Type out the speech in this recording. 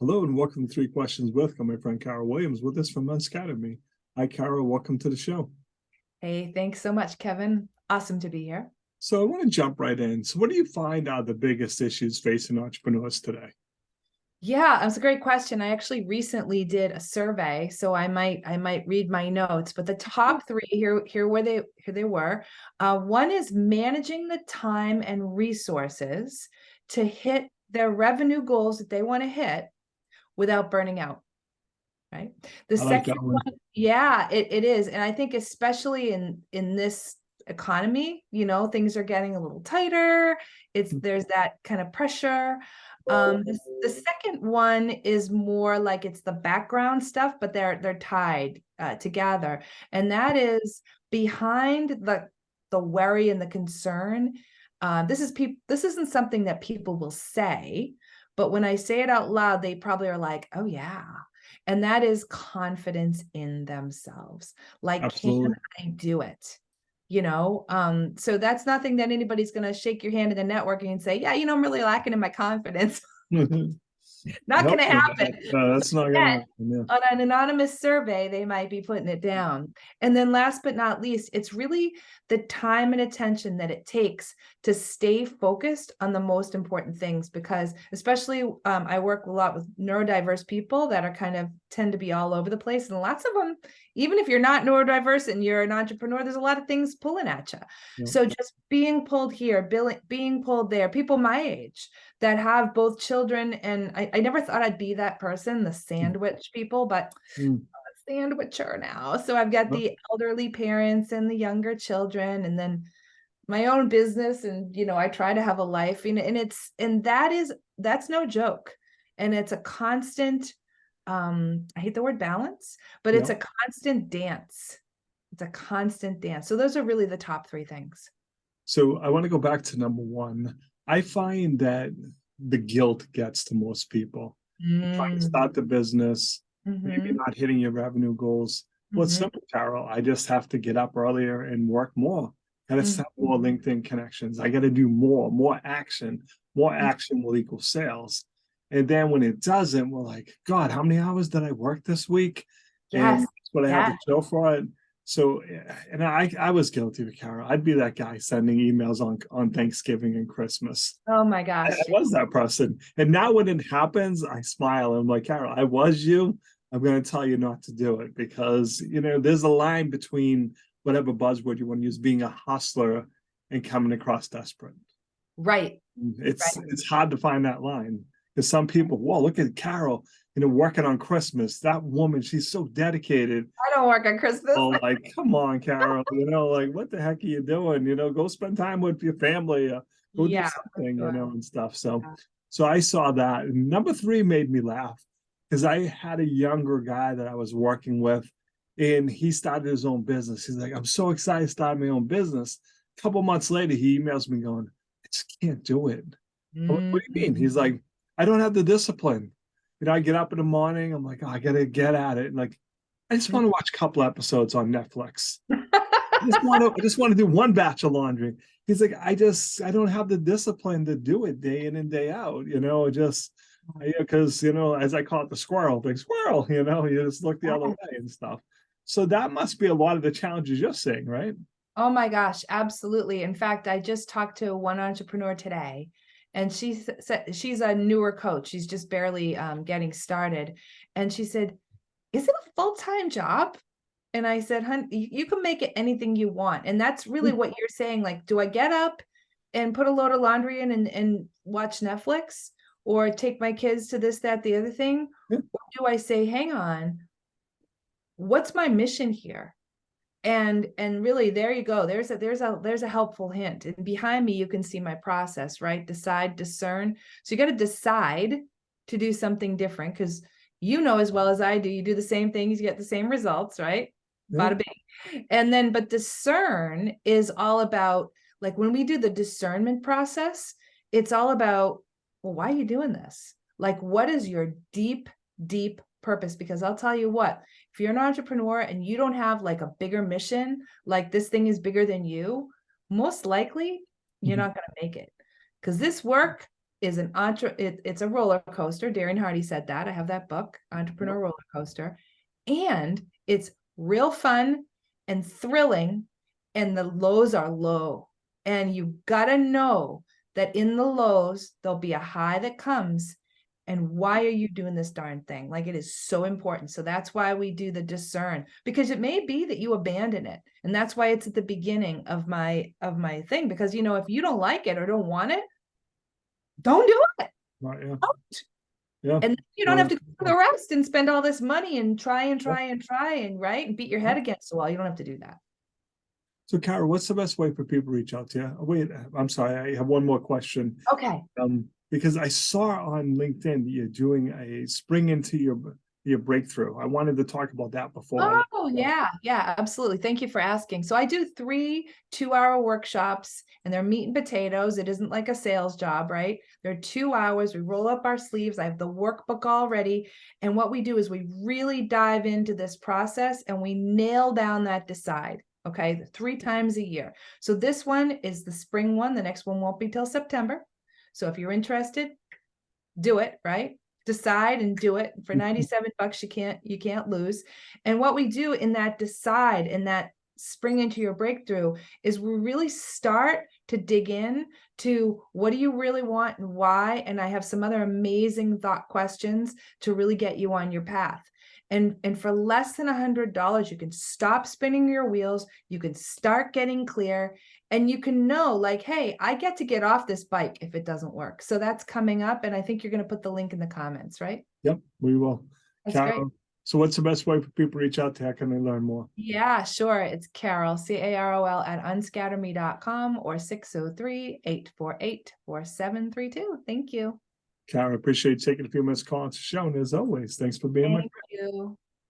Hello and welcome to Three Questions with my friend Carol Williams with us from UnscatterMe. Hi, Carol. Welcome to the show. Hey, thanks so much, Kevin. Awesome to be here. So I want to jump right in. So what do you find are the biggest issues facing entrepreneurs today? Yeah, that's a great question. I actually recently did a survey, so I might read my notes. But the top three here they were. One is managing the time and resources to hit their revenue goals that they want to hit without burning out. Right. The I like second that one. one, yeah, it is, and I think especially in this economy, things are getting a little tighter. There's that kind of pressure. The second one is more like it's the background stuff, but they're tied together, and that is behind the worry and the concern. This isn't something that people will say, but when I say it out loud, they probably are like, "Oh yeah." And that is confidence in themselves. Like, can Absolutely. I do it? So that's nothing that anybody's going to shake your hand in the networking and say, yeah, I'm really lacking in my confidence. Not going to happen. That's not going to happen. Yeah. On an anonymous survey, they might be putting it down. And then last but not least, it's really the time and attention that it takes to stay focused on the most important things, because especially I work a lot with neurodiverse people that are tend to be all over the place. And lots of them, even if you're not neurodiverse and you're an entrepreneur, there's a lot of things pulling at you. Yeah. So just being pulled here, being pulled there, people my age that have both children, and I never thought I'd be that person, the sandwich people, but I'm a sandwicher now. So I've got the elderly parents and the younger children, and then my own business, and I try to have a life, and that's no joke. And it's a constant, I hate the word balance, but it's a constant dance. It's a constant dance. So those are really the top three things. So I want to go back to number one. I find that the guilt gets to most people. Trying to start the business, maybe not hitting your revenue goals. Well, it's simple, Carol. I just have to get up earlier and work more. Got to set more LinkedIn connections. I got to do more action. More action will equal sales. And then when it doesn't, we're like, God, how many hours did I work this week? Yes. And that's what I have to show for it. So, and I was guilty of Carol. I'd be that guy sending emails on Thanksgiving and Christmas. Oh my gosh. I was that person. And now when it happens, I smile. I'm like, Carol, I was you. I'm going to tell you not to do it because, there's a line between whatever buzzword you want to use, being a hustler and coming across desperate. Right. It's hard to find that line because some people, whoa, look at Carol, working on Christmas. That woman, she's so dedicated. I don't work on Christmas. Oh, like, come on, Carol, like, what the heck are you doing? Go spend time with your family, go do something, and stuff. So I saw that. And number three made me laugh because I had a younger guy that I was working with, and he started his own business. He's like, I'm so excited to start my own business. A couple months later, he emails me going, I just can't do it. I'm like, what do you mean? He's like, I don't have the discipline. I get up in the morning. I'm like, oh, I got to get at it. And like, I just want to watch a couple episodes on Netflix. I just want to do one batch of laundry. He's like, I don't have the discipline to do it day in and day out, because, as I call it, the squirrel thing, you just look the other way and stuff. So that must be a lot of the challenges you're seeing, right? Oh my gosh, absolutely. In fact, I just talked to one entrepreneur today, and she said she's a newer coach. She's just barely getting started. And she said, is it a full-time job? And I said, hun, you can make it anything you want. And that's really what you're saying. Like, do I get up and put a load of laundry in and watch Netflix, or take my kids to this, that, the other thing? Or do I say, hang on, what's my mission here? And really, there you go. There's a helpful hint. And behind me, you can see my process, right? Decide, discern. So you got to decide to do something different, because as well as I do, you do the same things, you get the same results, right? Bada bing. And then, but discern is all about, like, when we do the discernment process, it's all about, well, why are you doing this? Like, what is your deep purpose? Because I'll tell you what, if you're an entrepreneur and you don't have like a bigger mission, like this thing is bigger than you, most likely you're not going to make it. Because this work, is it's a roller coaster. Darren Hardy said that. I have that book, Entrepreneur Roller Coaster. And it's real fun and thrilling, and the lows are low. And you gotta know that in the lows, there'll be a high that comes. And why are you doing this darn thing? Like, it is so important. So that's why we do the discern, because it may be that you abandon it. And that's why it's at the beginning of my thing, because, you know, if you don't like it or don't want it, don't do it. Right, yeah. Don't. Yeah. And you don't have to go for the rest and spend all this money and try and right, and beat your head against the wall. You don't have to do that. So, Kara, what's the best way for people to reach out to you? Oh, wait, I'm sorry, I have one more question. Okay. Because I saw on LinkedIn that you're doing a spring into your breakthrough. I wanted to talk about that before. Oh, yeah, absolutely. Thank you for asking. So I do 3 2-hour workshops, and they're meat and potatoes. It isn't like a sales job, right? They're 2 hours. We roll up our sleeves. I have the workbook already. And what we do is we really dive into this process and we nail down that decide. Okay, 3 times a year. So this one is the spring one. The next one won't be till September. So if you're interested, do it, right? Decide and do it. For $97, you can't lose. And what we do in that decide, in that spring into your breakthrough, is we really start to dig in to what do you really want and why. And I have some other amazing thought questions to really get you on your path. And for less than $100, you can stop spinning your wheels. You can start getting clear, and you can know, like, hey, I get to get off this bike if it doesn't work. So that's coming up. And I think you're going to put the link in the comments, right? Yep, we will. That's Carol, great. so what's the best way for people to reach out to? How can they learn more? Yeah, sure. It's Carol, CAROL at unscatterme.com or 603-848-4732. Thank you. Carol, appreciate you taking a few minutes calling to show. And as always, thanks for being Thank you.